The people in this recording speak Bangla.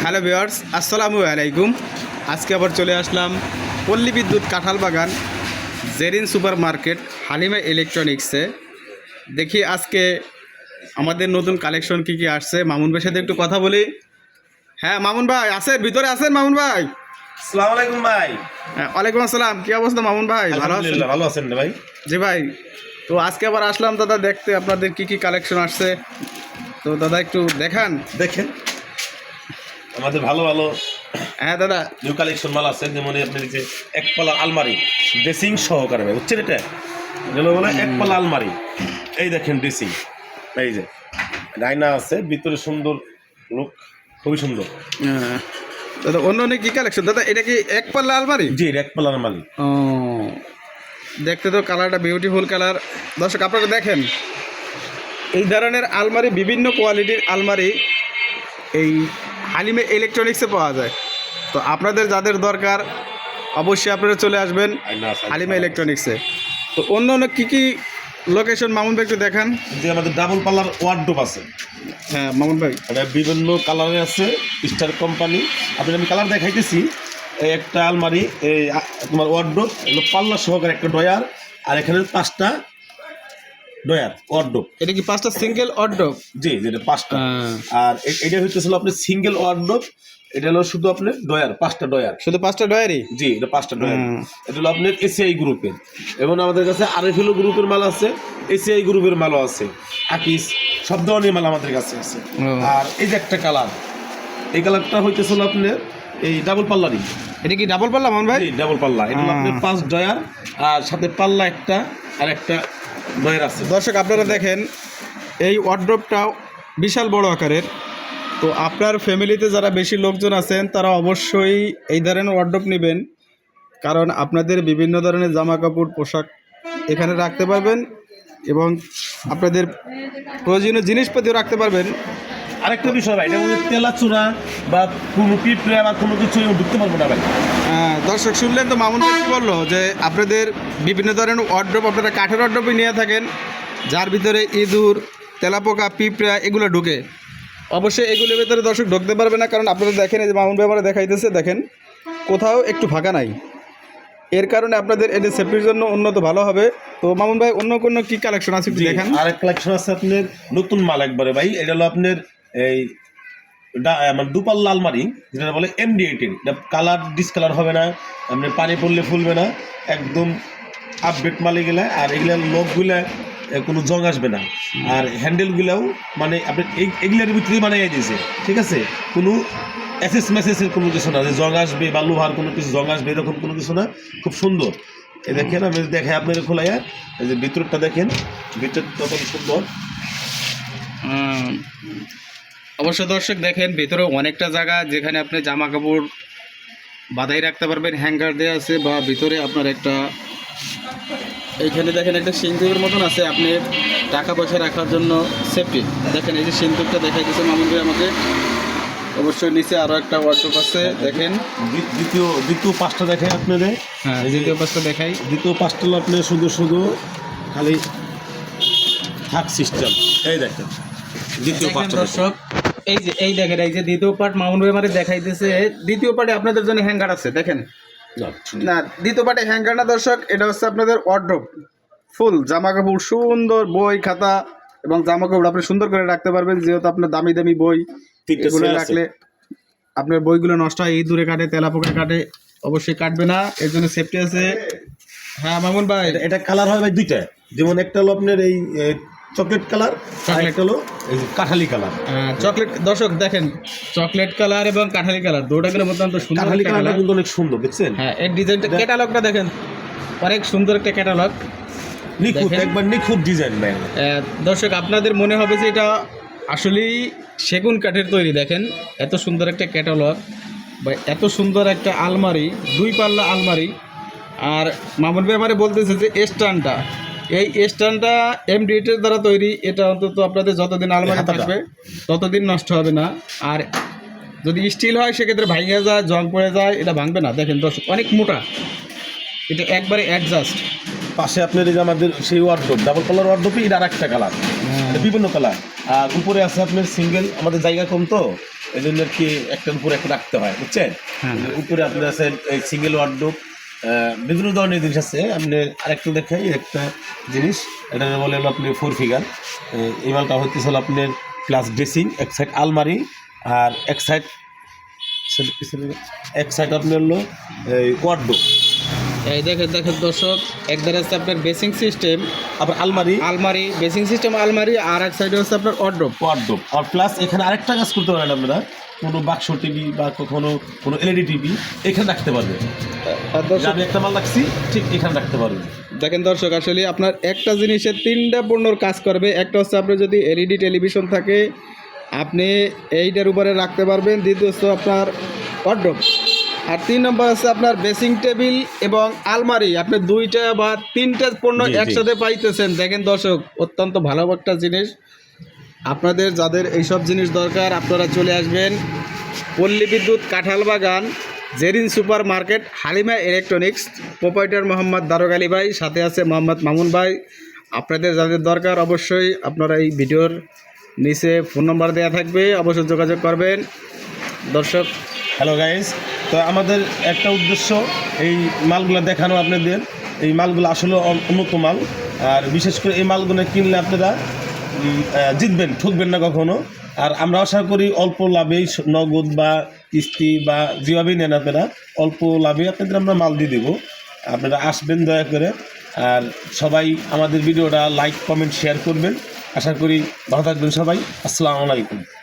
হ্যালো ভিউয়ার্স, আসসালামু আলাইকুম। আজকে আবার চলে আসলাম পল্লী বিদ্যুৎ কাঁঠাল বাগান জেরিন সুপার মার্কেট হালিমা ইলেকট্রনিক্সে। দেখি আজকে আমাদের নতুন কালেকশন কি আসছে। মামুন ভাইয়ের সাথে একটু কথা বলি। হ্যাঁ মামুন ভাই আছেন, ভিতরে আছেন মামুন ভাই? আসসালামু আলাইকুম ভাই। হ্যাঁ, ওয়ালাইকুম আসসালাম। কি অবস্থা মামুন ভাই? ভালো আছেন? ভালো আছেন না ভাই? জি ভাই, তো আজকে আবার আসলাম দাদা দেখতে আপনাদের কি কালেকশন আসছে। তো দাদা একটু দেখান। দেখেন আমাদের ভালো ভালো হ্যাঁ দাদা, নিউ কালেকশন মাল আছে। যেমন আপনার যে এক পাল্লা আলমারি ড্রেসিং সহকারে ভাই, বুঝছেন? এটা যেগুলো বলে এক পাল্লা আলমারি। এই দেখেন ড্রেসিং, এই যে ডাইনা আছে, ভিতরে সুন্দর লুক, খুবই সুন্দর। দাদা অন্য অনেক কি কালেকশন দাদা? এটা কি এক পাল্লা আলমারি? জি, এক পাল্লা আলমারি। ও, দেখতে তো কালারটা বিউটিফুল কালার। দর্শক আপনারা দেখেন, এই ধরনের আলমারি, বিভিন্ন কোয়ালিটির আলমারি এই হালিমে ইলেকট্রনিক্সে পাওয়া যায়। তো আপনাদের যাদের দরকার অবশ্যই আপনারা চলে আসবেন হালিমা ইলেকট্রনিক্সে। তো অন্য অন্য কী লোকেশন মামুন ভাই একটু দেখান। যে আমাদের ডাবল পাল্লার ওয়ার্ডরোব আছে। হ্যাঁ মামুন ভাই, এটা বিভিন্ন কালারে আছে, স্টার কোম্পানি। আমি কালার দেখাইতেছি। এই একটা আলমারি, এই তোমার ওয়ার্ডরোব, এগুলো পাল্লা সহকারে একটা ডয়ার, আর এখানে 5টা ডয়ার ওয়ার্ডরোব। এটা কি 5টা সিঙ্গেল ওয়ার্ডরোব? জি, যেটা 5টা। আর এটা হইতেছিল আপনার সিঙ্গেল ওয়ার্ডরোব। এটা হলো শুধু আপনার ডয়ার, 5টা ডয়ার, শুধু 5টা ডয়ারই? জি, এটা 5টা ডয়ার। এটা হলো আপনার এসিআই গ্রুপের, এবং আমাদের কাছে আরএফএল গ্রুপের মাল আছে, এসিআই গ্রুপের মালও আছে, আকিস, সব ধরনের মাল আমাদের কাছে আছে। আর এই যে একটা কালার, এই কালারটা হইতেছিল আপনার এই ডাবল পাল্লারই। এটা কি ডাবল পাল্লা মামুন ভাই? ডাবল পাল্লা। এটা হলো আপনার 5 ডয়ার, আর সাথে পাল্লা একটা, আর একটা ডয়ার আছে। দর্শক আপনারা দেখেন, এই ওয়ার্ডরোবটাও বিশাল বড় আকারের। তো আপনার ফ্যামিলিতে যারা বেশি লোকজন আছেন তারা অবশ্যই এই ধরনের ওয়ার্ডরোব নেবেন, কারণ আপনাদের বিভিন্ন ধরনের জামা কাপড় পোশাক এখানে রাখতে পারবেন এবং আপনাদের প্রয়োজনীয় জিনিসপাতিও রাখতে পারবেন। আরেকটা বিষয় ভাই, এটা তেলা চূড়া বা কোনো পিঁপড়ে বা কোনো কিছু ঢুকতে পারবো না ভাই। দর্শক শুনলেন তো মামুন ভাই কি বললো, যে আপনাদের বিভিন্ন ধরনের ওয়ার্ডরোব আপনারা কাঠের ওয়ার্ডরোবই নিয়ে থাকেন, যার ভিতরে ইঁদুর, তেলাপোকা, পিঁপড়া এগুলো ঢুকে। অবশ্যই এগুলোর ভিতরে দর্শক ঢুকতে পারবে না, কারণ আপনারা দেখেন এই যে মামুন ভাই আমরা দেখাইতেছে, দেখেন কোথাও একটু ফাঁকা নাই। এর কারণে আপনাদের এটা সেফটির জন্য উন্নত ভালো হবে। তো মামুন ভাই অন্য কোনো কি কালেকশন আছে একটু দেখেন। আরেক কালেকশন আছে আপনার নতুন মাল একবারে ভাই। এটা হলো আপনার এই মানে দুপাল্লা আলমারি, যেটা বলে MD18। এটা কালার ডিসকালার হবে না, আপনার পানি পড়লে ফুলবে না, একদম আপডেট মালে গেলে। আর এগুলার লোকগুলা কোনো জং আসবে না, আর হ্যান্ডেলগুলাও মানে আপনি এগুলার ভিতরেই বানিয়ে দিয়েছে, ঠিক আছে? কোনো মেসেজের কোনো কিছু না যে জং আসবে বা লোহার কোনো কিছু জং আসবে, এরকম কোনো কিছু না। খুব সুন্দর। এই দেখেন, আমি দেখাই আপনার খোলাইয়া, এই যে ভিতরটা দেখেন, ভিতরটা কত সুন্দর। অবশ্য দর্শক দেখেন, ভিতরে অনেকটা জায়গা যেখানে আপনি জামা কাপড় বাঁধাই রাখতে পারবেন, হ্যাঙ্গার দেওয়া আছে, বা ভিতরে আপনার একটা এইখানে দেখেন একটা সিন্দুকের মতন আছে, আপনি টাকা পয়সা রাখার জন্য সেফটি। দেখেন এই যে সিন্দুকটা দেখাই দিচ্ছে মামুন ভাই আমাকে। অবশ্যই নিচে আরও একটা ওয়ার্ডরোব আছে, দেখেন দ্বিতীয় 5টা দেখেন আপনাদের। হ্যাঁ, দ্বিতীয় 5টা দেখাই। দ্বিতীয় 5টা হলো আপনার শুধু খালি থাক সিস্টেম। এই দেখেন দ্বিতীয় 5টা দর্শক, এই দেখেন এই যে দ্বিতীয় পার্ট মামুন ভাই আমাদের দেখাইতেছে। দ্বিতীয় পার্টে আপনাদের জন্য হ্যাঙ্গার আছে, দেখেন না, দ্বিতীয় পার্টে হ্যাঙ্গার না দর্শক, এটা হচ্ছে আপনাদের ওয়ার্ডরোব। ফুল জামা কাপড়, সুন্দর বই খাতা এবং জামা কাপড় আপনি সুন্দর করে রাখতে পারবেন, যেহেতু আপনার দামি দামি বই এগুলো রাখলে আপনার বইগুলো নষ্ট হয়, ইঁদুরে কাটে, তেলাপোকা কাটে, অবশ্যই কাটবে না, এর জন্য সেফটি আছে। হ্যাঁ মামুন ভাই, এটা কালার হয় ভাই 2টা। যেমন একটা হলো আপনার এই চকলেট কালার, আর একটা হলো এই কাঠালি কালার। চকলেট, দর্শক দেখেন চকলেট কালার এবং কাঠালি কালার দুটোগুলোর মধ্যে অত্যন্ত সুন্দর। কাঠালি কালারটা কিন্তু অনেক সুন্দর, দেখছেন? হ্যাঁ, এর ডিজাইনটা, ক্যাটালগটা দেখেন, অনেক সুন্দর একটা ক্যাটালগ, নিখুঁত, একবার নিখুঁত ডিজাইন ভাই। দর্শক আপনাদের মনে হবে যে এটা আসলেই সেগুন কাঠের তৈরি। দেখেন এত সুন্দর একটা ক্যাটালগ বা এত সুন্দর একটা আলমারি, 2 পাল্লা আলমারি। আর মামুন ভাই আমারে বলতেছে যে স্ট্যান্ডটা, এই স্ট্যান্ডটা MD8 এর দ্বারা তৈরি। এটা অন্তত আপনাদের যতদিন আলমারি থাকবে ততদিন নষ্ট হবে না। আর যদি স্টিল হয় সেক্ষেত্রে ভাঙিয়ে যায়, জং পড়ে যায়, এটা ভাঙবে না। দেখেন দর্শক অনেক মোটা, এটা একবারে অ্যাডজাস্ট। পাশে আপনার এই যে আমাদের সেই ওয়ার্ডরোব, ডাবল কালার ওয়ার্ডরোবই, এটা আরেকটা কালার, বিভিন্ন কালার। আর উপরে আছে আপনার সিঙ্গেল, আমাদের জায়গা কম তো এই জন্য আর কি একটার উপরে একটা রাখতে হয়, বুঝছেন? হ্যাঁ। উপরে আপনার আছে এই সিঙ্গেল ওয়ার্ডরোব, বিভিন্ন ধরনের জিনিস আছে। আপনি আরেকটা দেখাই একটা জিনিস, এটা বলে হলো আপনি 4 ফিগার। এই মালটা হচ্ছে হলো আপনার প্লাস ড্রেসিং, এক সাইড আলমারি আর এক সাইড আপনার হলো ওয়ার্ডরোব। এই দেখেন দর্শক, একধারে আছে আপনার বেসিং সিস্টেম, আবার আলমারি বেসিং সিস্টেম আলমারি, আর এক সাইডে হচ্ছে আপনার ওয়ার্ডরোব। আর প্লাস এখানে আরেকটা কাজ করতে পারেন আপনারা, কোনো বাক্স টিভি বা কোনো এলইডি টিভি এখানে রাখতে পারবেন। আর দর্শক আমি একটা মাল রাখছি ঠিক এখানে রাখতে পারবেন। দেখেন দর্শক, আসলে আপনার একটা জিনিসের 3টা পণ্যর কাজ করবে। একটা হচ্ছে আপনার যদি এলইডি টেলিভিশন থাকে আপনি এইটার উপরে রাখতে পারবেন, দ্বিতীয় হচ্ছে আপনার ওয়ার্ডরোব, আর 3 নম্বর আছে আপনার বেসিং টেবিল এবং আলমারি। আপনি 2টা বা 3টা পণ্য জি, জি। একসাথে পাইতেছেন। দেখেন দর্শক, অত্যন্ত ভালো একটা জিনিস। আপনাদের যাদের এইসব জিনিস দরকার আপনারা চলে আসবেন পল্লী Bidyut, Kathal Bagan, Zerin super market, Halima electronics. Proprietor Mohammad Darog Ali ভাই, সাথে আছে মোহাম্মদ মামুন ভাই। আপনাদের যাদের দরকার অবশ্যই আপনারা এই ভিডিওর নিচে ফোন নাম্বার দেওয়া থাকবে, অবশ্যই যোগাযোগ করবেন দর্শক। হ্যালো গাইস, তো আমাদের একটা উদ্দেশ্য এই মালগুলো দেখানো আপনাদের। এই মালগুলো আসলে উন্নত মাল, আর বিশেষ করে এই মালগুলো কিনলে আপনারা জিতবেন, ঠকবেন না কখনো। আর আমরা আশা করি অল্প লাভেই, নগদ বা কিস্তি বা যেভাবেই নেন আপনারা, অল্প লাভে আপনাদের আমরা মাল দিয়ে দেবো। আপনারা আসবেন দয়া করে। আর সবাই আমাদের ভিডিওটা লাইক, কমেন্ট, শেয়ার করবেন। আশা করি ভালো থাকবেন সবাই। আসসালামু আলাইকুম।